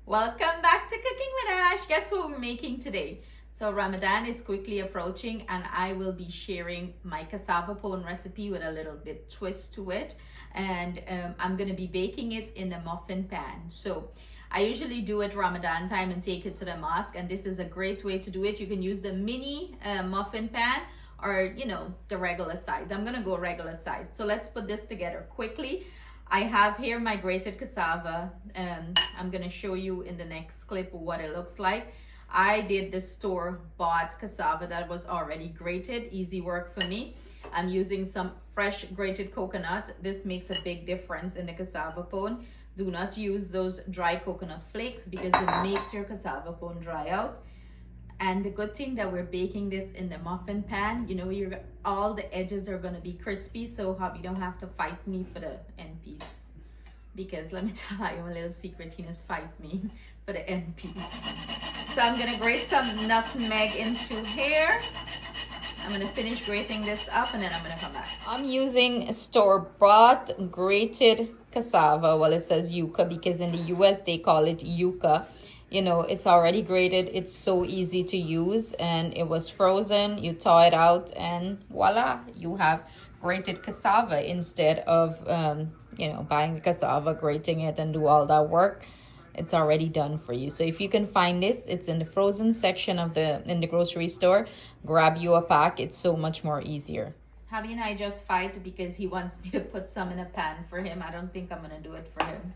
Welcome back to Cooking with Ash. Guess what we're making today? So Ramadan is quickly approaching and I will be sharing my cassava pone recipe with a little bit twist to it. And I'm going to be baking it in a muffin pan. So I usually do it Ramadan time and take it to the mosque. And this is a great way to do it. You can use the mini muffin pan or, the regular size. I'm going to go regular size. So let's put this together quickly. I have here my grated cassava. I'm going to show you in the next clip what it looks like. I did the store-bought cassava that was already grated. Easy work for me. I'm using some fresh grated coconut. This makes a big difference in the cassava pone. Do not use those dry coconut flakes because it makes your cassava pone dry out. And the good thing that we're baking this in the muffin pan, all the edges are going to be crispy, so hubby don't have to fight me for the end piece. Because let me tell you a little secret, he must fight me for the end piece. So I'm going to grate some nutmeg into here. I'm going to finish grating this up and then I'm going to come back. I'm using store-bought grated cassava. Well, it says yuca because in the US they call it yuca. It's already grated. It's so easy to use and it was frozen. You thaw it out and voila, you have grated cassava instead of, buying the cassava, grating it and do all that work. It's already done for you. So if you can find this, it's in the frozen section in the grocery store. Grab you a pack. It's so much more easier. Hubby and I just fight because he wants me to put some in a pan for him. I don't think I'm going to do it for him.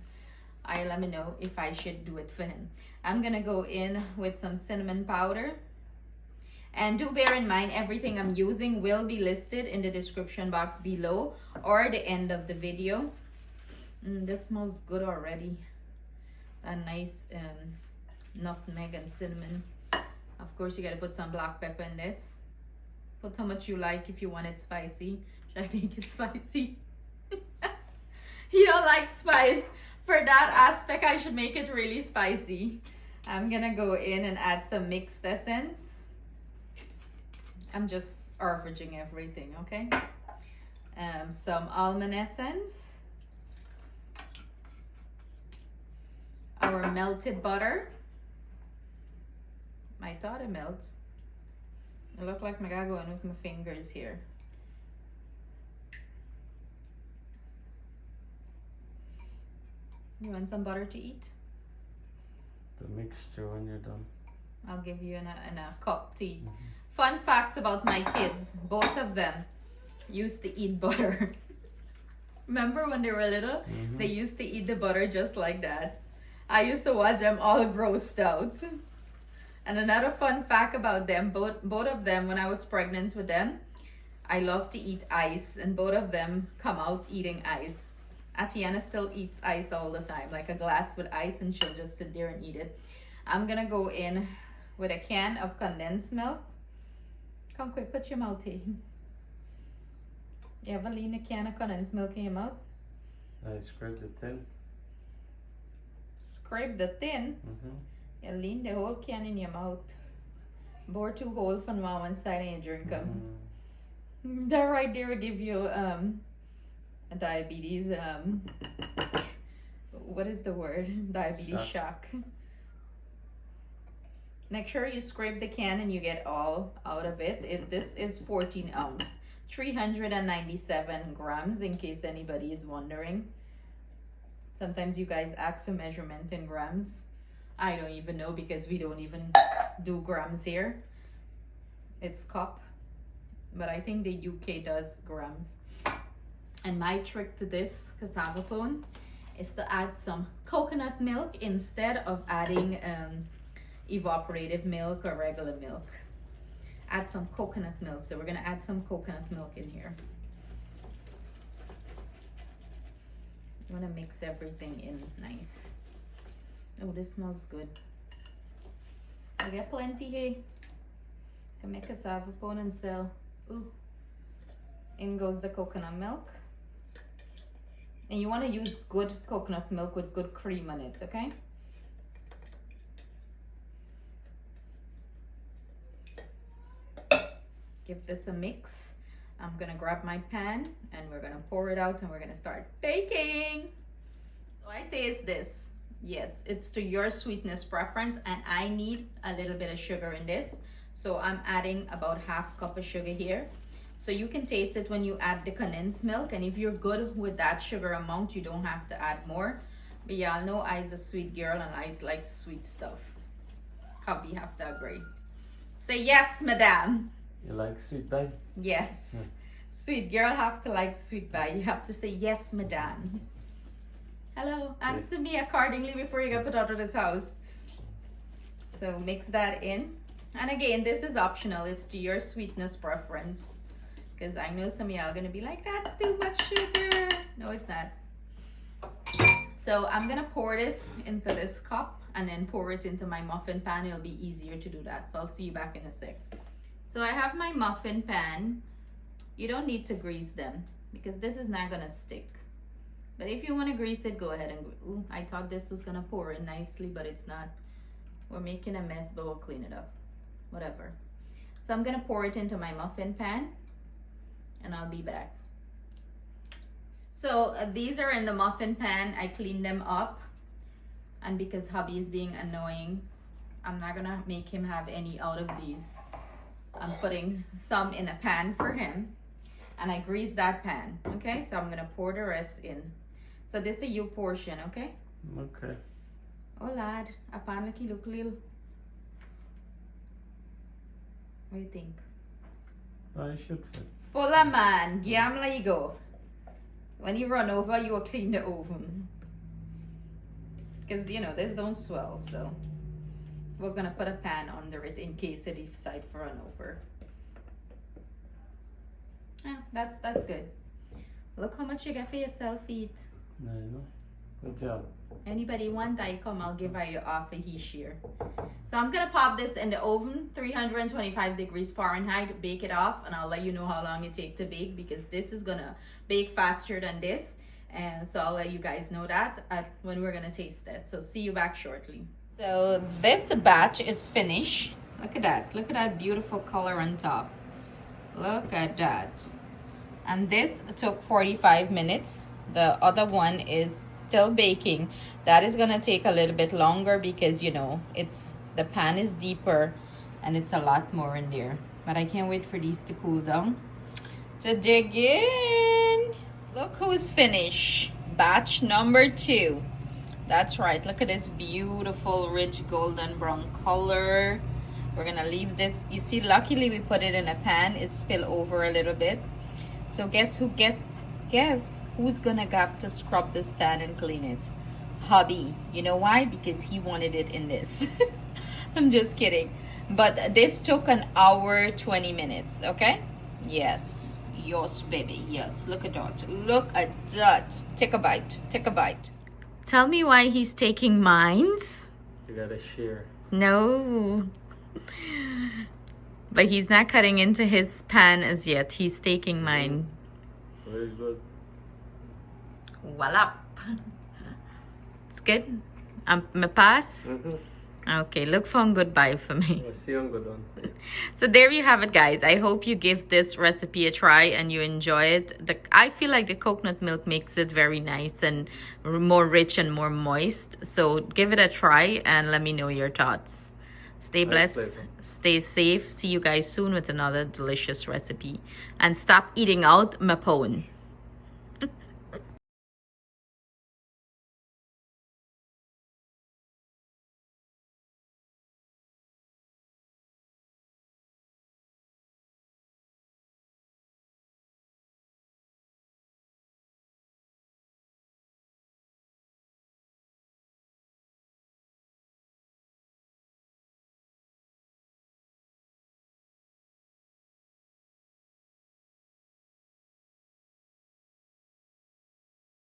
Let me know if I should do it for him. I'm going to go in with some cinnamon powder. And do bear in mind, everything I'm using will be listed in the description box below or the end of the video. This smells good already. A nice nutmeg and cinnamon. Of course, you got to put some black pepper in this. Put how much you like if you want it spicy. Should I make it spicy? He don't like spice. For that aspect, I should make it really spicy. I'm gonna go in and add some mixed essence. I'm just averaging everything, okay? Some almond essence. Our melted butter. I thought it melts. It looked like I gotta go in with my fingers here. You want some butter to eat? The mixture when you're done. I'll give you in a cup to eat. Fun facts about my kids. Both of them used to eat butter. Remember when they were little? They used to eat the butter just like that. I used to watch them all grossed out. And another fun fact about them, both of them, when I was pregnant with them, I love to eat ice. And both of them come out eating ice. Atiana still eats ice all the time, like a glass with ice, and she'll just sit there and eat it. I'm gonna go in with a can of condensed milk. Come quick, put your mouth here. You ever lean a can of condensed milk in your mouth? I scrape the tin. Scrape the tin? You lean the whole can in your mouth. Bore two holes from one side and you drink them. That right there will give you diabetes, what is the word? Diabetes shock. Make sure you scrape the can and you get all out of it. This is 14 ounce, 397 grams in case anybody is wondering. Sometimes you guys ask for measurement in grams. I don't even know because we don't even do grams here. It's cup, but I think the UK does grams. And my trick to this cassava pone is to add some coconut milk instead of adding evaporated milk or regular milk. Add some coconut milk. So we're going to add some coconut milk in here. I'm going to mix everything in nice. Oh, this smells good. I get plenty here. Can make cassava pone and sell. Ooh. In goes the coconut milk. And you want to use good coconut milk with good cream on it, okay? Give this a mix. I'm gonna grab my pan and we're gonna pour it out and we're gonna start baking. So I taste this. Yes, it's to your sweetness preference, and I need a little bit of sugar in this. So I'm adding about half cup of sugar here. So you can taste it when you add the condensed milk, and if you're good with that sugar amount, you don't have to add more. But y'all know I's a sweet girl and I like sweet stuff. Hubby have to agree. Say yes, madam. You like sweet pie? Yes. Sweet girl have to like sweet pie. You have to say yes, madam. Hello, answer me accordingly before you get put out of this house. So mix that in. And again, this is optional. It's to your sweetness preference. Because I know some of y'all are going to be like, that's too much sugar. No, it's not. So I'm going to pour this into this cup and then pour it into my muffin pan. It'll be easier to do that. So I'll see you back in a sec. So I have my muffin pan. You don't need to grease them because this is not going to stick. But if you want to grease it, go ahead and ooh, I thought this was going to pour in nicely, but it's not. We're making a mess, but we'll clean it up. Whatever. So I'm going to pour it into my muffin pan and I'll be back. So these are in the muffin pan. I cleaned them up. And because hubby is being annoying, I'm not going to make him have any out of these. I'm putting some in a pan for him. And I greased that pan. Okay, so I'm going to pour the rest in. So this is your portion, okay? Okay. Oh lad, a pan like you look little. What do you think? I should fit. Fuller man, gamla you go. When you run over, you will clean the oven. Because you know, this don't swell, so we're gonna put a pan under it in case it decides to run over. Yeah, that's good. Look how much you get for yourself, eat. I know. Good job. Anybody want I come, I'll give you off a he share. So I'm gonna pop this in the oven, 325 degrees Fahrenheit, bake it off, and I'll let you know how long it takes to bake because this is gonna bake faster than this. And so I'll let you guys know that when we're gonna taste this. So see you back shortly. So this batch is finished. Look at that. Look at that beautiful color on top. Look at that. And this took 45 minutes. The other one is still baking. That is gonna take a little bit longer because you know the pan is deeper and it's a lot more in there. But I can't wait for these to cool down to dig in. Look who's finished. Batch number 2. That's right. Look at this beautiful rich golden brown color. We're gonna leave this. You see, luckily we put it in a pan. It spilled over a little bit. So guess who's gonna have to scrub this pan and clean it? Hubby. You know why? Because he wanted it in this. I'm just kidding. But this took an hour 20 minutes. Okay? Yes. Yes, baby. Yes. Look at that. Look at that. Take a bite. Take a bite. Tell me why he's taking mines. You gotta share. No. But he's not cutting into his pan as yet. He's taking mine. Very good. Voila. It's good. Me pass? Okay, look for a goodbye for me. See you on good one. So there you have it, guys. I hope you give this recipe a try and you enjoy it. I feel like the coconut milk makes it very nice and more rich and more moist. So give it a try and let me know your thoughts. Stay blessed, stay safe. See you guys soon with another delicious recipe. And stop eating out my pone.